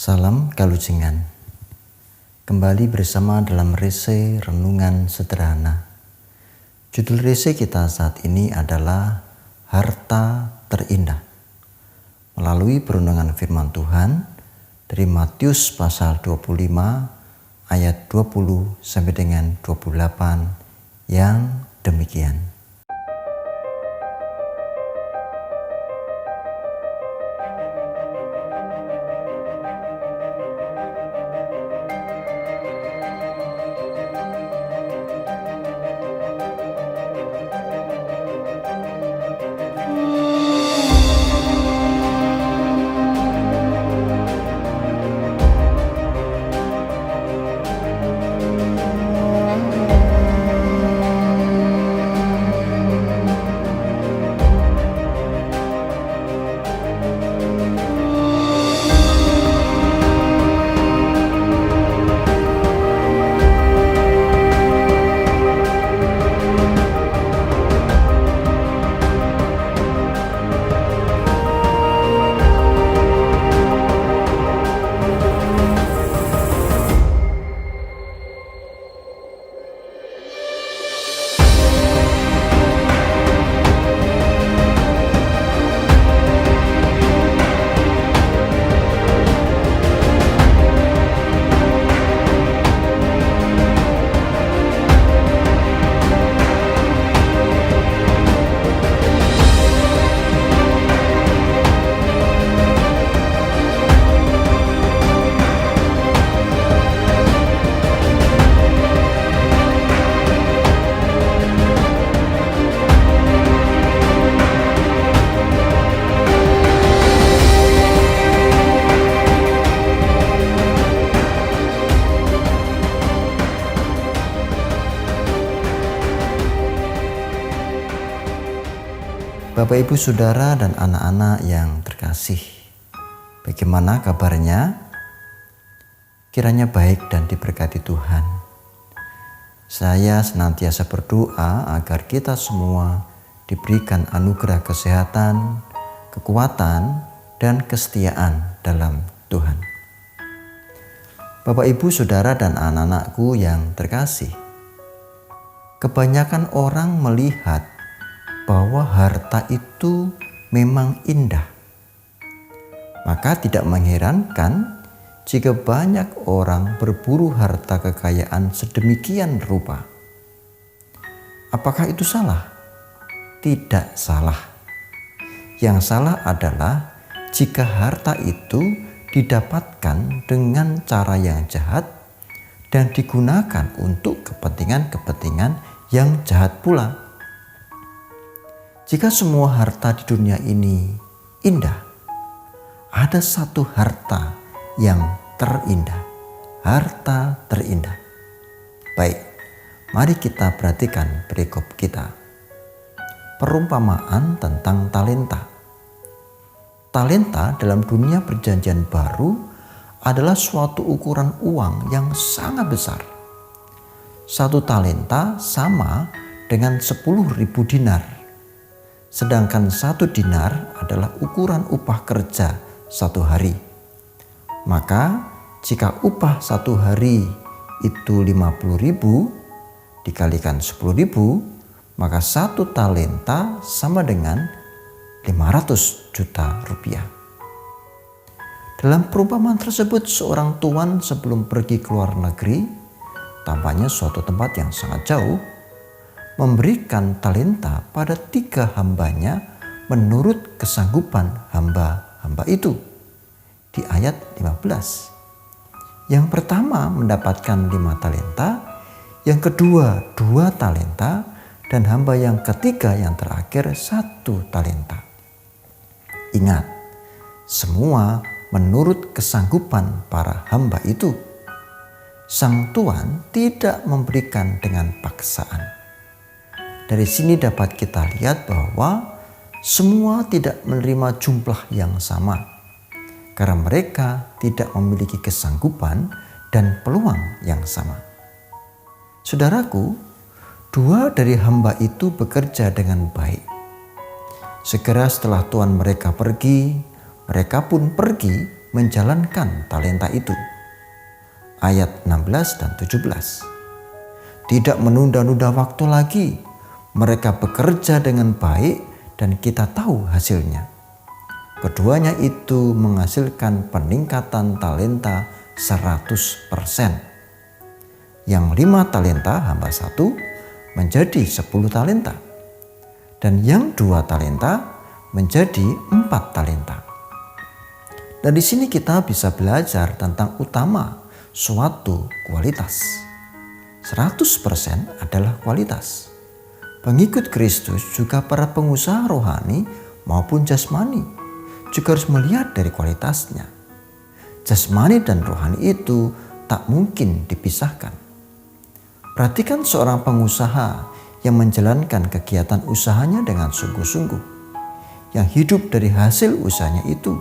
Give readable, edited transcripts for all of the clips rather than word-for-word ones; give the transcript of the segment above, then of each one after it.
Salam Kalujengan. Kembali bersama dalam rese renungan sederhana. Judul rese kita saat ini adalah Harta Terindah. Melalui perundungan firman Tuhan dari Matius pasal 25 ayat 20 sampai dengan 28 yang demikian. Bapak, Ibu, Saudara, dan anak-anak yang terkasih, bagaimana kabarnya? Kiranya baik dan diberkati Tuhan. Saya senantiasa berdoa agar kita semua diberikan anugerah kesehatan, kekuatan, dan kesetiaan dalam Tuhan. Bapak, Ibu, Saudara, dan anak-anakku yang terkasih, kebanyakan orang melihat bahwa harta itu memang indah. Maka tidak mengherankan jika banyak orang berburu harta kekayaan sedemikian rupa. Apakah itu salah? Tidak salah. Yang salah adalah jika harta itu didapatkan dengan cara yang jahat dan digunakan untuk kepentingan-kepentingan yang jahat pula. Jika semua harta di dunia ini indah, ada satu harta yang terindah. Harta terindah. Baik, mari kita perhatikan perikop kita. Perumpamaan tentang talenta. Talenta dalam dunia perjanjian baru adalah suatu ukuran uang yang sangat besar. Satu talenta sama dengan 10.000 dinar. Sedangkan 1 dinar adalah ukuran upah kerja 1 hari. Maka jika upah 1 hari itu 50.000 dikalikan 10.000, maka 1 talenta sama dengan 500 juta rupiah. Dalam perumpamaan tersebut, seorang tuan sebelum pergi ke luar negeri, tampaknya suatu tempat yang sangat jauh, memberikan talenta pada 3 hambanya menurut kesanggupan hamba-hamba itu. Di ayat 15. Yang pertama mendapatkan 5 talenta, yang kedua 2 talenta, dan hamba yang ketiga yang terakhir 1 talenta. Ingat, semua menurut kesanggupan para hamba itu. Sang tuan tidak memberikan dengan paksaan. Dari sini dapat kita lihat bahwa semua tidak menerima jumlah yang sama karena mereka tidak memiliki kesanggupan dan peluang yang sama. Saudaraku, 2 dari hamba itu bekerja dengan baik. Segera setelah tuan mereka pergi, mereka pun pergi menjalankan talenta itu. Ayat 16 dan 17. Tidak menunda-nunda waktu lagi. Mereka bekerja dengan baik dan kita tahu hasilnya. Keduanya itu menghasilkan peningkatan talenta 100%. Yang 5 talenta hamba 1 menjadi 10 talenta. Dan yang 2 talenta menjadi 4 talenta. Dan di sini kita bisa belajar tentang utama suatu kualitas. 100% adalah kualitas. Pengikut Kristus juga para pengusaha rohani maupun jasmani juga harus melihat dari kualitasnya. Jasmani dan rohani itu tak mungkin dipisahkan. Perhatikan seorang pengusaha yang menjalankan kegiatan usahanya dengan sungguh-sungguh, yang hidup dari hasil usahanya itu,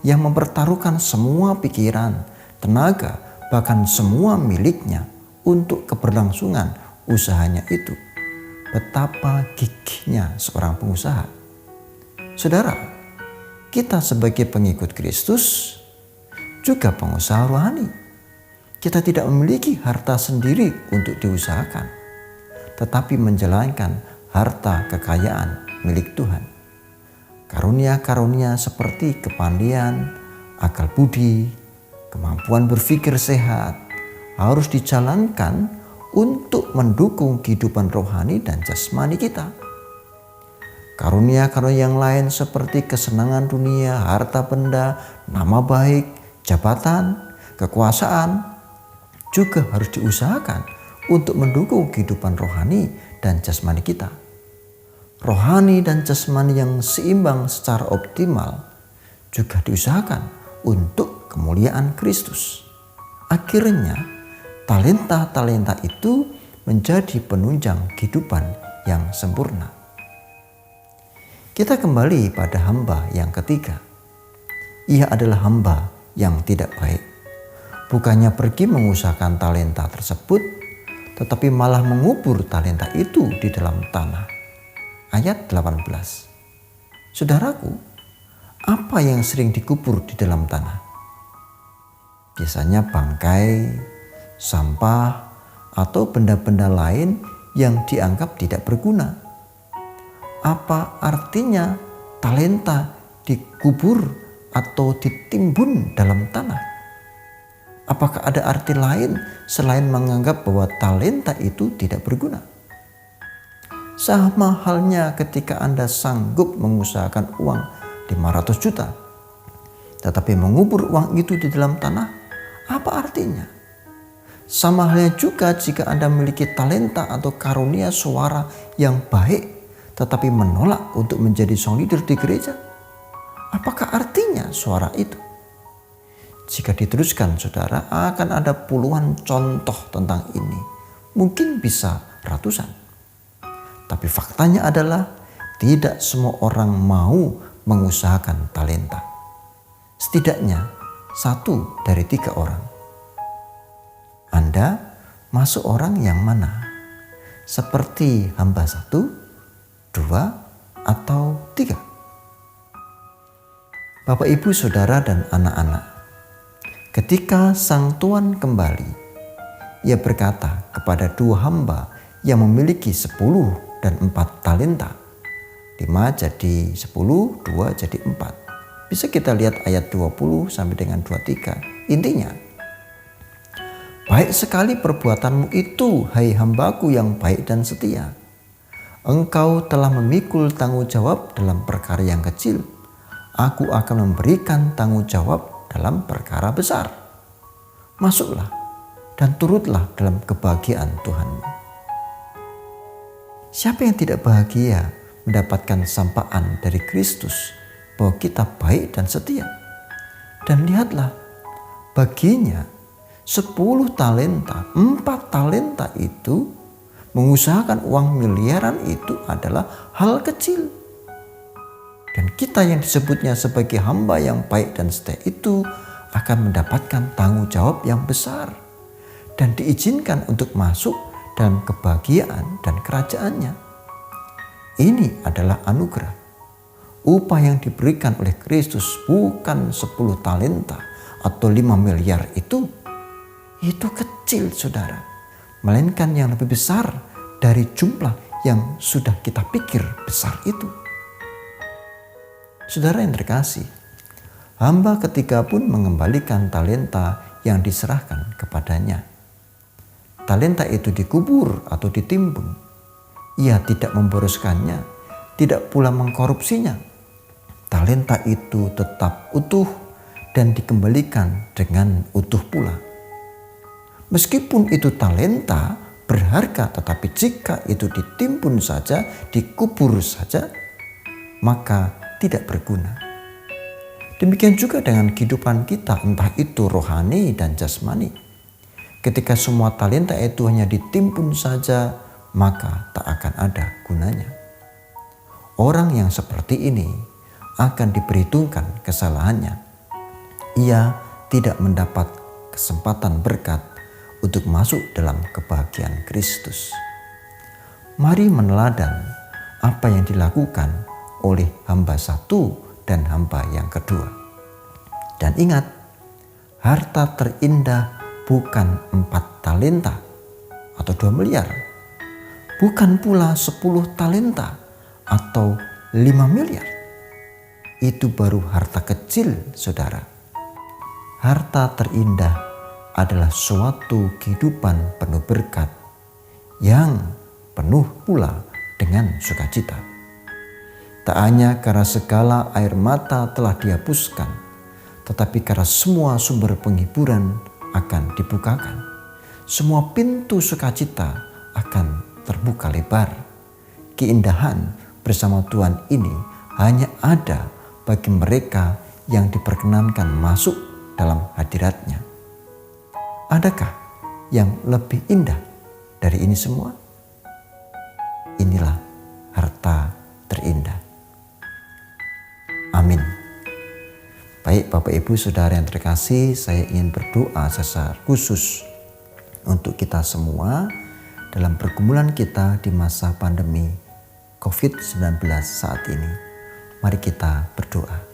yang mempertaruhkan semua pikiran, tenaga, bahkan semua miliknya untuk keberlangsungan usahanya itu. Betapa gigihnya seorang pengusaha. Saudara, kita sebagai pengikut Kristus juga pengusaha rohani. Kita tidak memiliki harta sendiri untuk diusahakan, tetapi menjalankan harta kekayaan milik Tuhan. Karunia-karunia seperti kepandaian, akal budi, kemampuan berpikir sehat harus dijalankan untuk mendukung kehidupan rohani dan jasmani kita. Karunia-karunia yang lain seperti kesenangan dunia, harta benda, nama baik, jabatan, kekuasaan juga harus diusahakan untuk mendukung kehidupan rohani dan jasmani kita. Rohani dan jasmani yang seimbang secara optimal juga diusahakan untuk kemuliaan Kristus. Akhirnya, talenta-talenta itu menjadi penunjang kehidupan yang sempurna. Kita kembali pada hamba yang ketiga. Ia adalah hamba yang tidak baik. Bukannya pergi mengusahakan talenta tersebut, tetapi malah mengubur talenta itu di dalam tanah. Ayat 18. Saudaraku, apa yang sering dikubur di dalam tanah? Biasanya bangkai, sampah, atau benda-benda lain yang dianggap tidak berguna. Apa artinya talenta dikubur atau ditimbun dalam tanah? Apakah ada arti lain selain menganggap bahwa talenta itu tidak berguna? Sama halnya ketika Anda sanggup mengusahakan uang 500 juta, tetapi mengubur uang itu di dalam tanah, apa artinya? Sama halnya juga jika Anda memiliki talenta atau karunia suara yang baik, tetapi menolak untuk menjadi song leader di gereja. Apakah artinya suara itu? Jika diteruskan, saudara, akan ada puluhan contoh tentang ini. Mungkin bisa ratusan. Tapi faktanya adalah tidak semua orang mau mengusahakan talenta. Setidaknya 1 dari 3 orang. Anda masuk orang yang mana? Seperti hamba 1, 2, atau 3? Bapak, Ibu, Saudara, dan anak-anak, ketika sang tuan kembali, ia berkata kepada 2 hamba yang memiliki 10 dan 4 talenta. 5 jadi 10, 2 jadi 4. Bisa kita lihat ayat 20 sampai dengan 23. Intinya, baik sekali perbuatanmu itu, hai hambaku yang baik dan setia. Engkau telah memikul tanggung jawab dalam perkara yang kecil. Aku akan memberikan tanggung jawab dalam perkara besar. Masuklah dan turutlah dalam kebahagiaan Tuhanmu. Siapa yang tidak bahagia mendapatkan sampaan dari Kristus bahwa kita baik dan setia? Dan lihatlah, baginya 10 talenta, 4 talenta itu, mengusahakan uang miliaran itu adalah hal kecil. Dan kita yang disebutnya sebagai hamba yang baik dan setia itu akan mendapatkan tanggung jawab yang besar dan diizinkan untuk masuk dalam kebahagiaan dan kerajaannya. Ini adalah anugerah. upah yang diberikan oleh Kristus bukan 10 talenta atau 5 miliar itu kecil saudara. Melainkan yang lebih besar dari jumlah yang sudah kita pikir besar itu. Saudara yang terkasih, hamba ketiga pun mengembalikan talenta yang diserahkan kepadanya. Talenta itu dikubur atau ditimbun. Ia tidak memboroskannya, tidak pula mengkorupsinya. Talenta itu tetap utuh dan dikembalikan dengan utuh pula. Meskipun itu talenta berharga, tetapi jika itu ditimbun saja, dikubur saja, maka tidak berguna. Demikian juga dengan kehidupan kita, entah itu rohani dan jasmani. Ketika semua talenta itu hanya ditimbun saja, maka tak akan ada gunanya. Orang yang seperti ini akan diperhitungkan kesalahannya. Ia tidak mendapat kesempatan berkat untuk masuk dalam kebahagiaan Kristus. Mari meneladan apa yang dilakukan oleh hamba satu dan hamba yang kedua. Dan ingat, harta terindah bukan 4 talenta atau 2 miliar. Bukan pula 10 talenta atau 5 miliar. Itu baru harta kecil, saudara. Harta terindah adalah suatu kehidupan penuh berkat yang penuh pula dengan sukacita. Tak hanya karena segala air mata telah dihapuskan, tetapi karena semua sumber penghiburan akan dibukakan. Semua pintu sukacita akan terbuka lebar. Keindahan bersama Tuhan ini hanya ada bagi mereka yang diperkenankan masuk dalam hadirat-Nya. Adakah yang lebih indah dari ini semua? Inilah harta terindah. Amin. Baik Bapak Ibu Saudara yang terkasih, saya ingin berdoa secara khusus untuk kita semua dalam pergumulan kita di masa pandemi COVID-19 saat ini. Mari kita berdoa.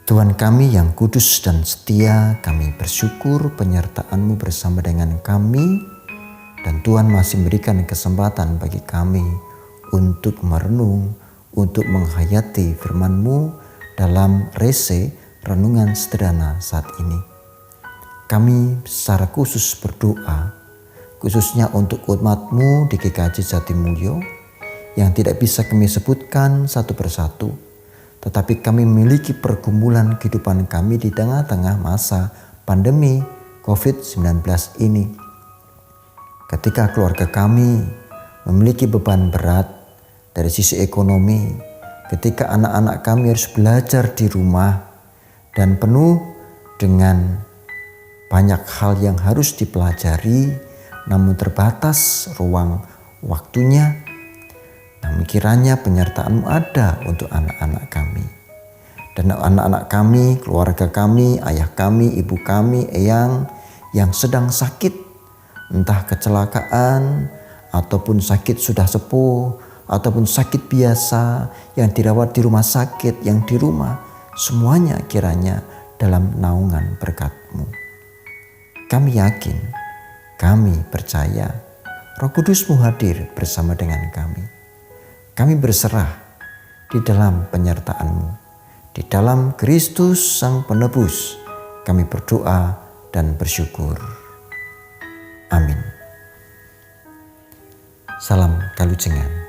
Tuhan kami yang kudus dan setia, kami bersyukur penyertaan-Mu bersama dengan kami, dan Tuhan masih memberikan kesempatan bagi kami untuk merenung, untuk menghayati firman-Mu dalam rese renungan sederhana saat ini. Kami secara khusus berdoa, khususnya untuk umat-Mu di GKJ Jatimulyo, yang tidak bisa kami sebutkan satu persatu, tetapi kami memiliki pergumulan kehidupan kami di tengah-tengah masa pandemi COVID-19 ini. Ketika keluarga kami memiliki beban berat dari sisi ekonomi, ketika anak-anak kami harus belajar di rumah dan penuh dengan banyak hal yang harus dipelajari, namun terbatas ruang waktunya, namun kiranya penyertaan-Mu ada untuk anak-anak kami. Dan anak-anak kami, keluarga kami, ayah kami, ibu kami, eyang yang sedang sakit, entah kecelakaan ataupun sakit sudah sepuh, ataupun sakit biasa yang dirawat di rumah sakit, yang di rumah, semuanya kiranya dalam naungan berkat-Mu. Kami yakin, kami percaya Roh Kudus-Mu hadir bersama dengan kami. Kami berserah di dalam penyertaan-Mu. Di dalam Kristus Sang Penebus, kami berdoa dan bersyukur. Amin. Salam Kalujengan.